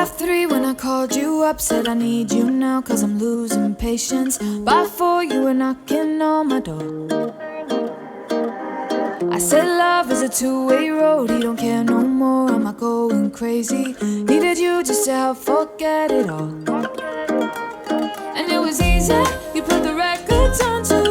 3 when I called you up, said I need you now, cause I'm losing patience. By 4 you were knocking on my door. I said love is a two-way road, he don't care no more, am I going crazy? Needed you just to help forget it all. And it was easy, you put the records on to